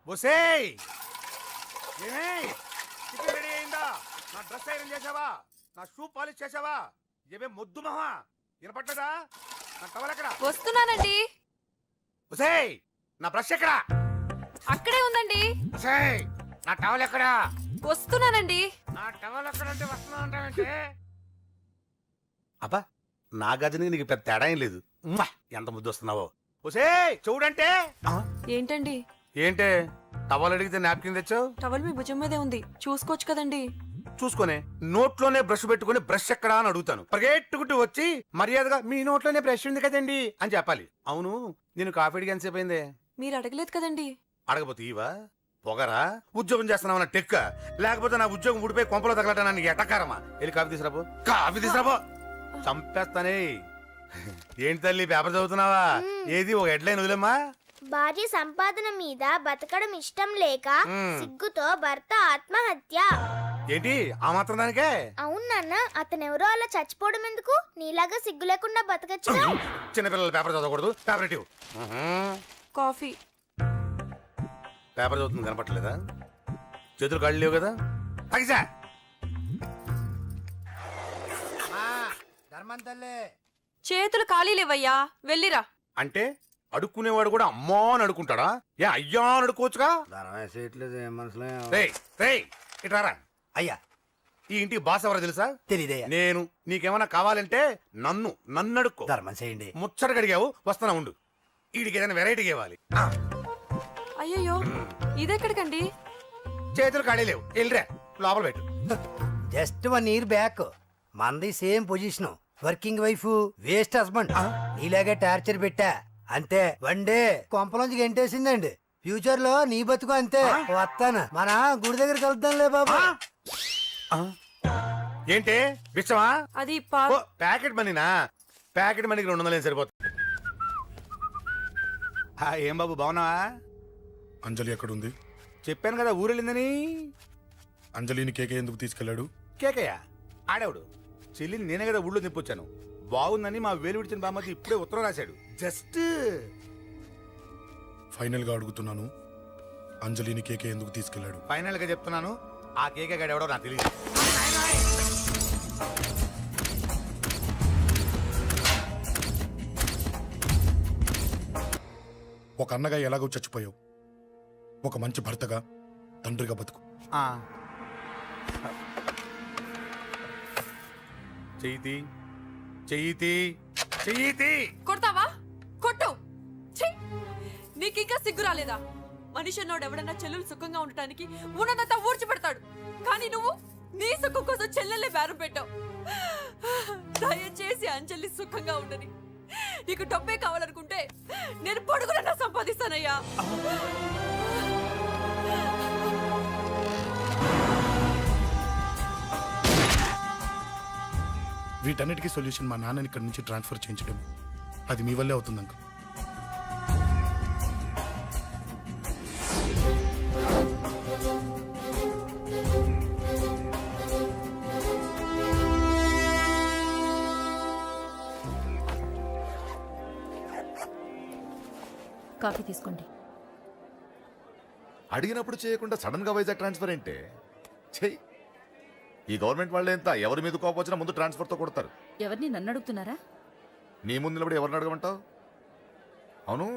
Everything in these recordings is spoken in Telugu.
బొసేయ్ రెడీ అయిందా? నా డ్రెస్ ఐరన్ చేసావా? నా షూ పాలిష్ చేసావా? ఏమే మొద్దు మహా వినపడ్డదా? నా టవల్ ఎక్కడా? వస్తున్నానండి. బొసేయ్ నా బ్రష్ ఎక్కడా? అక్కడే ఉందండి. బొసేయ్ నా టవల్ ఎక్కడా? వస్తున్నానండి. నా టవల్ ఎక్కడంటే వస్తున్నా అంటావంటే? అబ్బా నా గజనికి నీకు పెద్ద తేడా ఏం లేదు. ఉమ్మా, ఎంత ముద్దు వస్తున్నావో. బొసేయ్ చూడంటే. ఏంటండి? ఏంటే టవల్ అడిగితే నాప్కిన్ తెచ్చావు? టవల్ మీ భుజం మీదే ఉంది, చూసుకోవచ్చు కదండి. చూసుకునే నోట్లోనే బ్రష్ పెట్టుకుని బ్రష్ ఎక్కడా అని అడుగుతాను. పరిగెట్టుకుంటూ వచ్చి మర్యాదగా మీ నోట్లోనే బ్రష్ ఉంది కదండి అని చెప్పాలి. అవును నేను కాఫీ అడిగి ఎంతసేపు అయిందే? మీరు అడగలేదు కదండి. అడగపోతే ఇవా పొగరా? ఉద్యోగం చేస్తున్నావు టెక్క, లేకపోతే నా ఉద్యోగం ఊడిపోయి కొంపలో తగలటానికి ఎటకారమా? వెళ్ళి కాఫీ తీసుకురాబో. కాఫీ తీసుకురాబో. చంపేస్తానే. ఏంటి తల్లి పేపర్ చదువుతున్నావా? ఏది ఒక హెడ్లైన్ వదిలేమ్మా. భార్య సంపాదన మీద బతకడం ఇష్టం లేక సిగ్గుతో భర్త ఆత్మహత్య. ఏంటి ఆ మాత్రం దానికే? అవును నాన్న, అతనెవరో అలా చచ్చిపోవడం ఎందుకు? నీలాగా సిగ్గు లేకుండా బతకచ్చు. చిన్నపిల్లలు పేపర్ చదవకూడదు. పేపర్ ఇవ్వు. కాఫీ. పేపర్ చదువుతుంది కనపట్లేదా? చేతులు కాళ్ళు లేవు కదా? అగిసా చేతులు ఖాళీ లేవయ్యా, వెళ్ళిరా. అంటే అడుక్కునేవాడు కూడా అమ్మా అని అడుకుంటాడా? ఏ అయ్యా అని అడుకోవచ్చుగా? ఇట్రారా. అయ్యా ఈ ఇంటికి బాస్ ఎవరో తెలుసా? తెలీదయ్యా. నేను. నీకేమన్నా కావాలంటే నన్ను అడుక్కో. ధర్మం చేయండి. ముచ్చటగా అడిగావు, వస్తున్నా ఉండు. వీడికి ఏదైనా వెరైటీ ఇవ్వాలి. అయ్యయ్యో, ఇదెక్కడికండి? చేతులు ఖాళీ లేవు, వెళ్ళిరా లోపల పెట్టు. జస్ట్ 1 year బ్యాక్ మంది same position. Working wife, waste husband. నీలాగే టార్చర్ పెట్టా అంతే. 1 day కొంపలోంచి గంటేసిందండి. ఫ్యూచర్ లో నీ బతుకు అంతే. వస్తాను, మన గుడి దగ్గర కలుద్దాంలే బాబా. ఏంటి విషమా? అది ప్యాకెట్ మనీనా? ప్యాకెట్ మనీకి 200 సరిపోతుంది. ఏం బాబు బాగున్నావా? అంజలి ఎక్కడుంది? చెప్పాను కదా ఊరెళ్ళిందని. అంజలిని కేకే ఎందుకు తీసుకెళ్లాడు? కేకయ్య ఆడేవుడు. చెల్లిని నేనే కదా ఊళ్ళో నిప్పొచ్చాను. బాగుందని మా వేలు విడిచిన బామ్మకి ఇప్పుడే ఉత్తరం రాశాడు. జస్ట్ ఫైనల్ గా అడుగుతున్నాను, అంజలిని కేకే ఎందుకు తీసుకెళ్లాడు? ఫైనల్ గా చెప్తున్నాను, ఆ కేకే గాడు ఎవడో నాకు తెలియదు. ఒక అన్నగా ఎలాగో చచ్చిపోయావు, ఒక మంచి భర్తగా తండ్రిగా బతుకు. చెయ్యితి కొడతావా? కొట్టు. నీకింకా సిగ్గు రాలేదా? మనిషి అన్నోడు ఎవడన్నా చెల్లెలు సుఖంగా ఉండటానికి ఉన్నదంతా ఊడ్చి పెడతాడు. కానీ నువ్వు నీ సుఖం కోసం చెల్లెలే బేరం పెట్టావు. దయచేసి అంజలి సుఖంగా ఉండని. నీకు డబ్బే కావాలనుకుంటే నేను పొడుగునన్నా సంపాదిస్తానయ్యా. వీటన్నిటికీ సొల్యూషన్ మా నాన్నని ఇక్కడి నుంచి ట్రాన్స్ఫర్ చేయించడం. అది మీ వల్లే అవుతుంది అంకుల్. కాఫీ తీసుకోండి. అడిగినప్పుడు చేయకుండా సడన్ గా వైజాగ్ ట్రాన్స్ఫర్ ఏంటే? చెయ్యి. ఈ గవర్నమెంట్ వాళ్ళే ఎంత, ఎవరి మీద కోపం వచ్చినా ముందు ట్రాన్స్ఫర్తో కొడతారు. ఎవరిని నన్ను అడుగుతున్నారా? నీ ముందు నిలబడి ఎవరిని అడగమంటావు? అవును,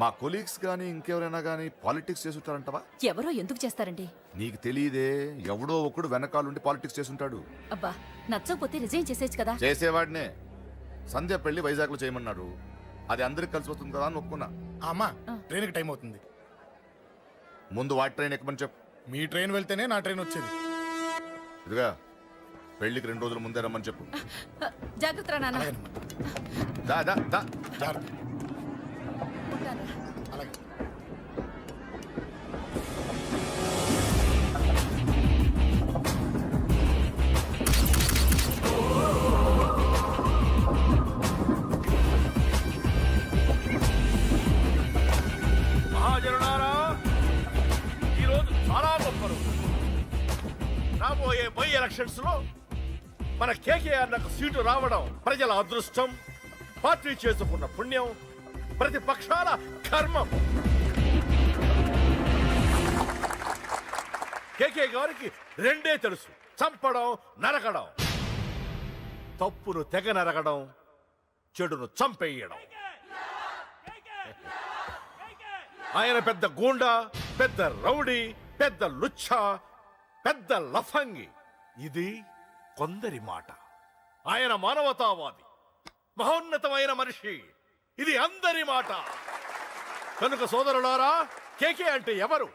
మా కొలీగ్స్ కానీ ఇంకెవరైనా కానీ పాలిటిక్స్ చేస్తుంటారంటవా? ఎవరో ఎందుకు చేస్తారండి? నీకు తెలియదే, ఎవడో ఒకడు వెనకాలండి పాలిటిక్స్ చేస్తుంటాడు. అబ్బా, నచ్చకపోతే రిజైన్ చేసేచ్చు కదా. చేసేవాడినే. సంధ్య పెళ్లి వైజాగ్ లో చేయమన్నాడు. అది అందరికి కలిసి వస్తుంది కదా అని ఒప్పుకున్నా. అమ్మా, ట్రైన్కి టైం అవుతుంది. ముందు వాటి ట్రైన్ ఎక్కమని చెప్పు. మీ ట్రైన్ వెళ్తేనే నా ట్రైన్ వచ్చేది. ఇదిగా పెళ్లికి 2 రోజుల ముందే రమ్మని చెప్పు. జాగ్రత్త నాన్న. దా దా దా. అలాగే. మహాజనులారా, ఈరోజు చాలా గొప్ప రోజు. రాబోయే ఎలక్షన్స్ లో మన కేకేఆర్ నాకు సీటు రావడం ప్రజల అదృష్టం, పార్టీ చేసుకున్న పుణ్యం, ప్రతిపక్షాల కర్మం. కేకే గారికి రెండే తెలుసు: చంపడం, నరకడం. తప్పును తెగ నరకడం, చెడును చంపేయడం. ఆయన పెద్ద గూండా, పెద్ద రౌడీ, పెద్ద లుచ్చ, పెద్ద లఫంగి. ఇది కొందరి మాట. ఆయన మానవతావాది, మహోన్నతమైన మనిషి. ఇది అందరి మాట. కనుక సోదరులారా, కేకే అంటే ఎవరు?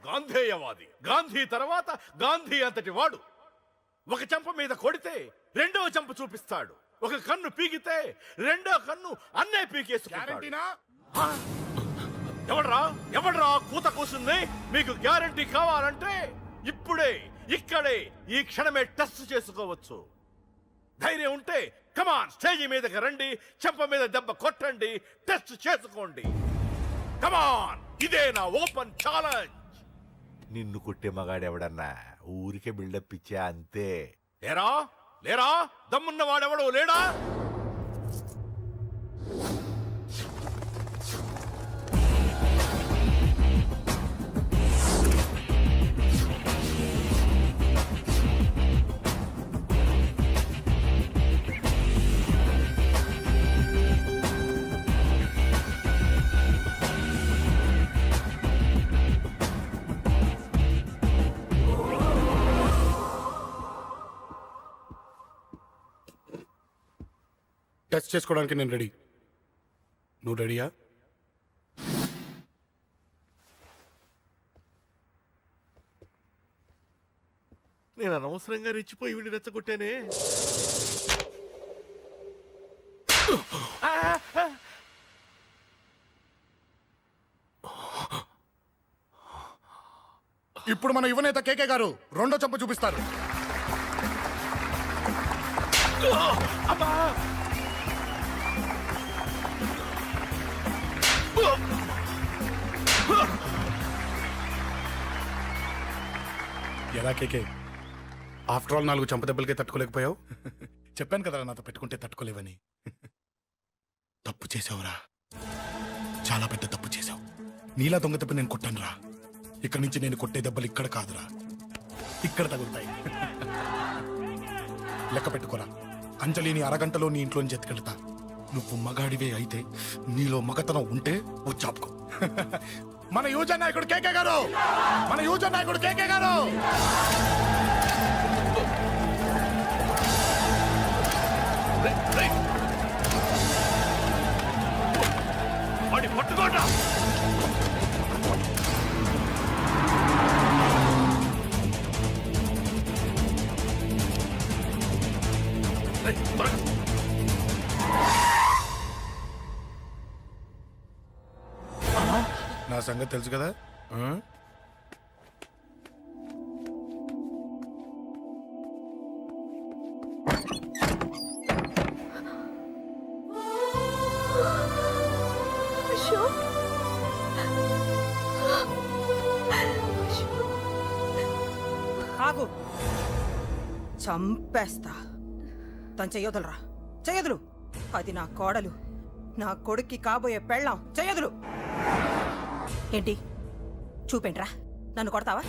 గాంధేయవాది. గాంధీ తర్వాత గాంధీ అంతటి వాడు. ఒక చెంప మీద కొడితే రెండవ చెంప చూపిస్తాడు. ఒక కన్ను పీకితే రెండో కన్ను అన్నే పీకేసుకుంటాడు. ఎవడ్రా కూత కూసింది? మీకు గ్యారంటీ కావాలంటే ఇప్పుడే, ఇక్కడే, ఈ క్షణమే టెస్ట్ చేసుకోవచ్చు. ధైర్యం ఉంటే కమాన్, స్టేజీ మీదకి రండి, చెంప మీద దెబ్బ కొట్టండి, టెస్ట్ చేసుకోండి. కమాన్, ఇదే నా ఓపెన్ ఛాలెంజ్. నిన్ను కొట్టే మగాడెవడన్నా ఊరికే బిల్డప్ ఇచ్చా అంతే. లేరా లేరా దమ్మున్న వాడెవడు లేడా? టచ్ చేసుకోవడానికి నేను రెడీ. నువ్వు రెడీయా? నేను అనవసరంగా రెచ్చిపోయి వీడిని రెచ్చగొట్టానే. ఇప్పుడు మన యువనేత కేకే గారు రెండో చంప చూపిస్తారు. ఎలా కేకే, ఆఫ్టర్ ఆల్ 4 చంప దెబ్బలకే తట్టుకోలేకపోయావు? చెప్పాను కదా నాతో పెట్టుకుంటే తట్టుకోలేవని. తప్పు చేసావురా, చాలా పెద్ద తప్పు చేసావు. నీలా దొంగ దెబ్బ నేను కొట్టాను రా. ఇక్కడ నుంచి నేను కొట్టే దెబ్బలు ఇక్కడ కాదురా, ఇక్కడ తగులుతాయి. లెక్క పెట్టుకోరా, అంజలిని అరగంటలో నీ ఇంట్లోంచి ఎత్తుకెళ్తా. నువ్వు మగాడివే అయితే, నీలో మగతనం ఉంటే వచ్చాపుకో. మన యువజన నాయకుడు కేకే గారు, మన యువజన నాయకుడు కేకే గారు. వాడి పట్టుకోట. నా సంగతి తెలుసు కదా. ఆగు, చంపేస్తా. తను చెయ్యొదలరా, చెయ్యదులు. అది నా కోడలు, నా కొడుక్కి కాబోయే పెళ్ళాం. చెయ్యదులు. ఏంటి చూపేంట్రా? నన్ను కొడతావా?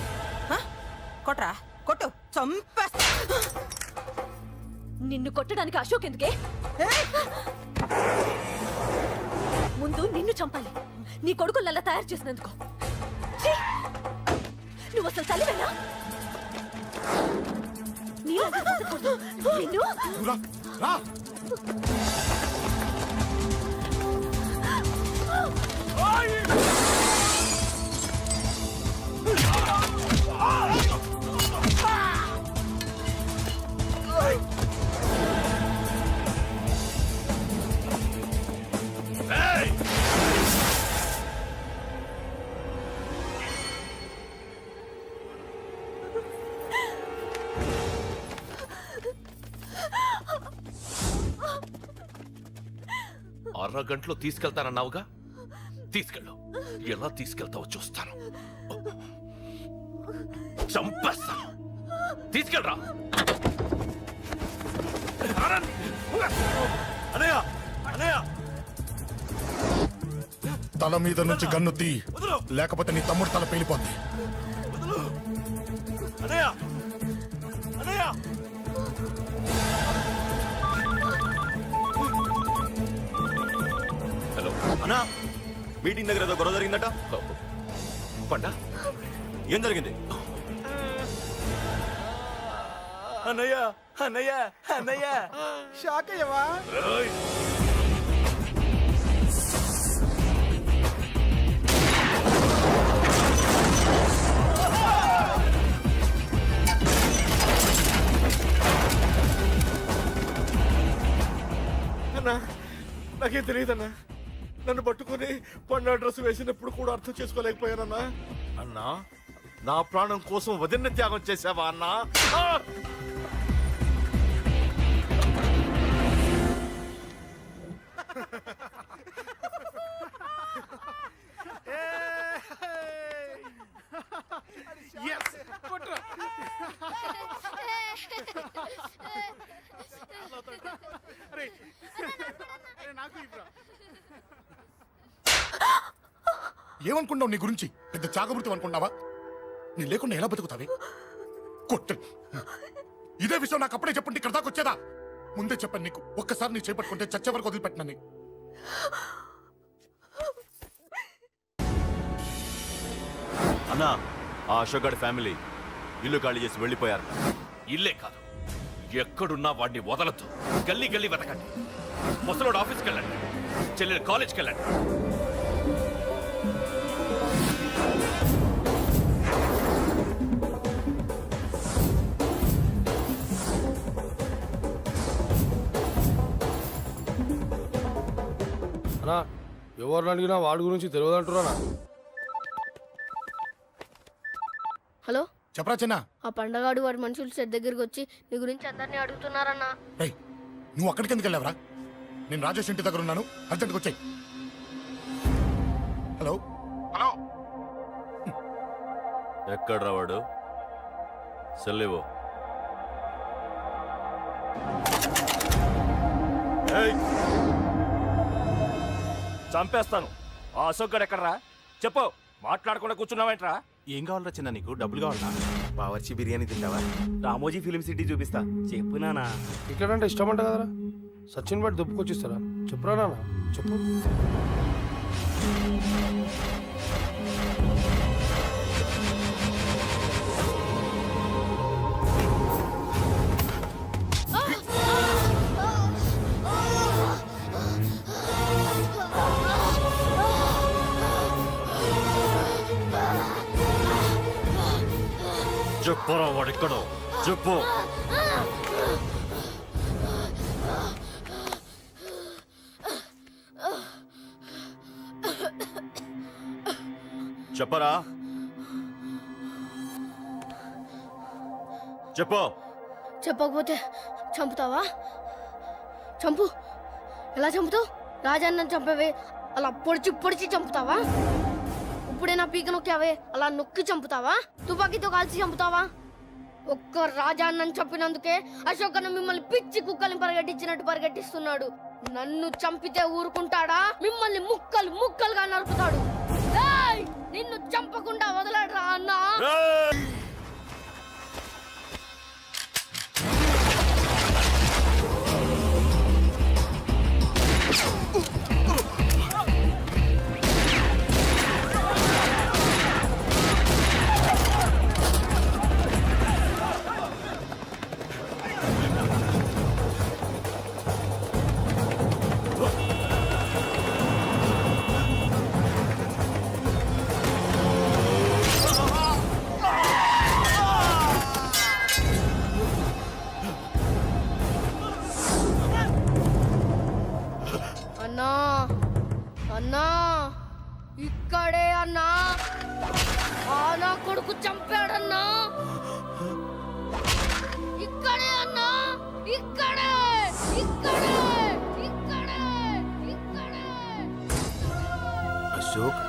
కొట్రా, కొట్టు, చంపేస్తా. నిన్ను కొట్టడానికి అశోక్ ఎందుకే? ముందు నిన్ను చంపాలి, నీ కొడుకులల్లా తయారు చేసినందుకు. ఛీ! నువ్వు అసలు తల్లివేనా? నిన్ను అరగంటలో తీసుకెళ్తానన్నావుగా, తీసుకెళ్ళు. ఎలా తీసుకెళ్తావో చూస్తాను. చంపేస్తాను. తీసుకెళ్ళరా. అన్నయ్య తల మీద నుంచి గన్ను తీ, లేకపోతే నీ తమ్ముడు తల పేలిపోద్ది. హలో అన్నా, మీటింగ్ దగ్గర ఏదో గొడవ జరిగిందట. పంట ఏం జరిగింది? అన్నయ్య అన్నయ్య అన్నయ్య షాక్ అయ్యవా? అన్నా నాకేం తెలియదన్నా. నన్ను పట్టుకుని పండు డ్రెస్ వేసినప్పుడు కూడా అర్థం చేసుకోలేకపోయానన్నా. అన్నా, నా ప్రాణం కోసం వదిన త్యాగం చేసావా అన్నా? ఏమనుకున్నావు నీ గురించి? పెద్ద చాకబృతం అనుకున్నావా? నీ లేకుండా ఎలా బతుకుతావి? కొట్టు. ఇదే విషయం నాకు అప్పుడే చెప్పండి, ఇక్కడ దాకా వచ్చేదా? ముందే చెప్పాను నీకు, ఒక్కసారి నీ చేపట్టుకుంటే చచ్చే వరకు వదిలిపెట్టినా. అన్నా, ఆ అశోక్ గారి ఫ్యామిలీ ఇల్లు ఖాళీ చేసి వెళ్ళిపోయారు. ఇల్లే కాదు, ఎక్కడున్నా వాడిని వదలద్దు. గల్లీ గల్లీ వెతకండి. ముసలోడు ఆఫీస్కి వెళ్ళండి, చెల్లెలు కాలేజ్కి వెళ్ళండి. అన్నా, ఎవరిని అడిగినా వాడి గురించి తెలియదంటున్నా. హలో, చెప్పరా చిన్న. ఆ పండగాడు వాడి మనుషులు సెట్ దగ్గరికి వచ్చి నీ గురించి అందరినీ అడుగుతున్నారన్నా. ఏయ్, నువ్వు అక్కడికి ఎందుకు వెళ్ళావరా? నేను రాజేష్ ఇంటి దగ్గర ఉన్నాను, అర్జెంట్గా వచ్చాయి. హలో హలో, ఎక్కడ్రా వాడు? సెల్లివో. చంపేస్తాను. ఆ అశోక్ గడు ఎక్కడరా? చెప్పు. మాట్లాడకుండా కూర్చున్నావేంట్రా? ఏం కావాలరా చిన్న? నీకు డబ్బులు కావాలా? బావర్చి బిర్యానీ తింటావా? రామోజీ ఫిలిం సిటీ చూపిస్తా. చెప్పునానా? ఇక్కడ అంటే ఇష్టం అంట కదరా. సచిన్ బట్టి దుప్పుకొచ్చిస్తారా? చెప్పురా నాన్న, చెప్పు. చెప్పురా వాడెక్కడో చెప్పు. చెప్పరా, చెప్పు. చెప్పకపోతే చంపుతావా? చంపు. ఎలా చంపుతావు? రాజాన్నని చంపవే అలా పొడిచి పొడిచి చంపుతావా? ఇప్పుడైనా పీక నొక్కావే అలా నొక్కి చంపుతావా? తుపాకీతో కాల్చి చంపుతావా? ఒక్క రాజాన్నని చంపినందుకే అశోక్ అన్న మిమ్మల్ని పిచ్చి కుక్కల్ని పరిగెట్టించినట్టు పరిగెట్టిస్తున్నాడు. నన్ను చంపితే ఊరుకుంటాడా? మిమ్మల్ని ముక్కలు ముక్కలుగా నరుకుతాడు. ఏయ్! నిన్ను చంపకుండా వదలడరా అన్నా. అన్నా, అన్నా, ఇక్కడే అన్నా. ఆ నా కొడుకు చంపాడన్నా. ఇక్కడే అన్నా, ఇక్కడే, ఇక్కడే, ఇక్కడే, ఇక్కడే. అశోక్,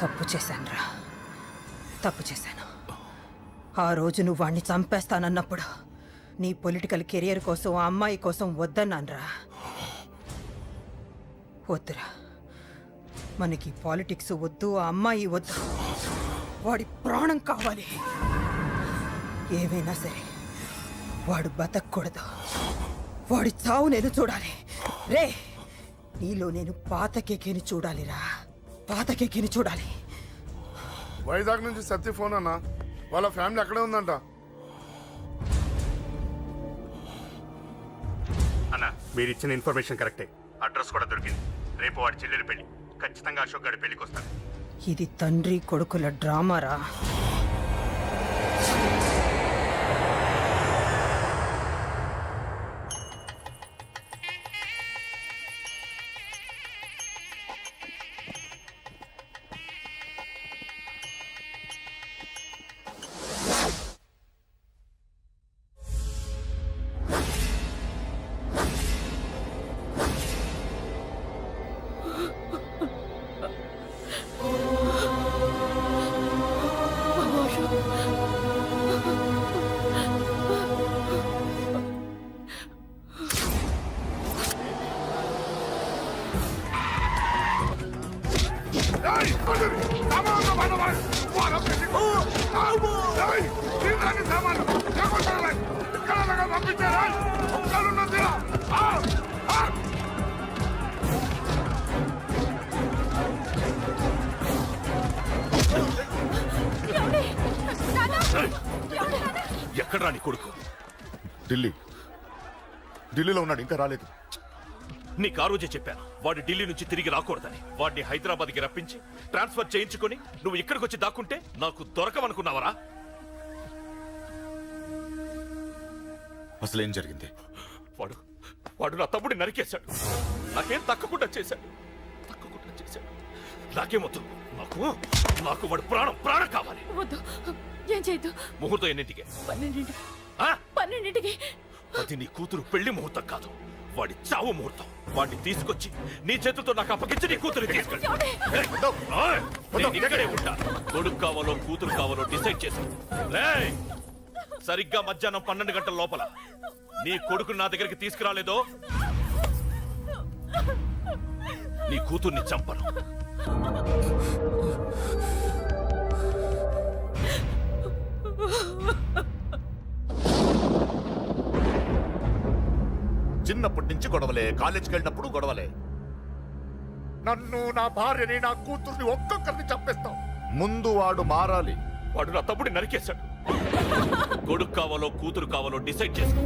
తప్పు చేశానురా, తప్పు చేశాను. ఆ రోజు నువ్వు వాణ్ణి చంపేస్తానన్నప్పుడు నీ పొలిటికల్ కెరియర్ కోసం ఆ అమ్మాయి కోసం వద్దన్నానురా. వద్దురా, మనకి పాలిటిక్స్ వద్దు, ఆ అమ్మాయి వద్దు, వాడి ప్రాణం కావాలి. ఏమైనా సరే వాడు బతకూడదు, వాడి చావు నేను చూడాలి. రే, నీలో నేను పాతకేకిని చూడాలిరా, పాతకేకిని చూడాలి. వైజాగ్ నుంచి సత్య ఫోన్ అన్న, వాళ్ళ ఫ్యామిలీ అక్కడే ఉందంట. అన్న మీరు ఇచ్చిన ఇన్ఫర్మేషన్ కరెక్టే, అడ్రస్ కూడా దొరికింది. రేపు వాడి చెల్లెలి పెళ్లి, ఖచ్చితంగా అశోక్ గారి పెళ్లికి వస్తాను. ఇది తండ్రి కొడుకుల డ్రామారా. ఎక్కడ్రా నీ కొడుకు? ఢిల్లీలో ఉన్నాడు, ఇంకా రాలేదు. నీకు ఆ రోజే చెప్పాను వాడు ఢిల్లీ నుంచి తిరిగి రాకూడదని. వాడిని హైదరాబాద్కి రప్పించి ట్రాన్స్ఫర్ చేయించుకొని నువ్వు ఇక్కడికి వచ్చి దాక్కుంటే నాకు దొరకమనుకున్నావరా? అసలు ఏం జరిగింది? వాడు వాడు నా తమ్ముడిని నరికేశాడు. నాకేం తక్కకుండా చేశాడు. నాకేమొద్దు, నాకు వాడు ప్రాణం కావాలి. వద్దు, ఏం చేయొద్దు. ముహూర్తం ఎన్నింటికి? 12ంటికి. ఆ? 12ంటికి. అది నీ కూతురు పెళ్లి ముహూర్తం కాదు, వాడి చావు ముహూర్తం. వాడిని తీసుకొచ్చి నీ చేతులతో నాకు అప్పగించి నీ కూతురు తీసుకెళ్ళి ఇక్కడే ఉంటా. కొడుకు కావాలో కూతురు కావాలో డిసైడ్ చేశాను. సరిగ్గా మధ్యాహ్నం 12 గంటల లోపల నీ కొడుకుని నా దగ్గరికి తీసుకురాలేదో నీ కూతుర్ని చంపను. చిన్నప్పటి నుంచి గొడవలే, కాలేజీకి వెళ్ళినప్పుడు గొడవలే. నన్ను, నా భార్యని, నా కూతుర్ని ఒక్కొక్కరిని చంపేస్తాం. ముందు వాడు మారాలి. వాడు నా తమ్ముడిని నరికేశాడు. కొడుకు కావాలో కూతురు కావాలో డిసైడ్ చేసుకో.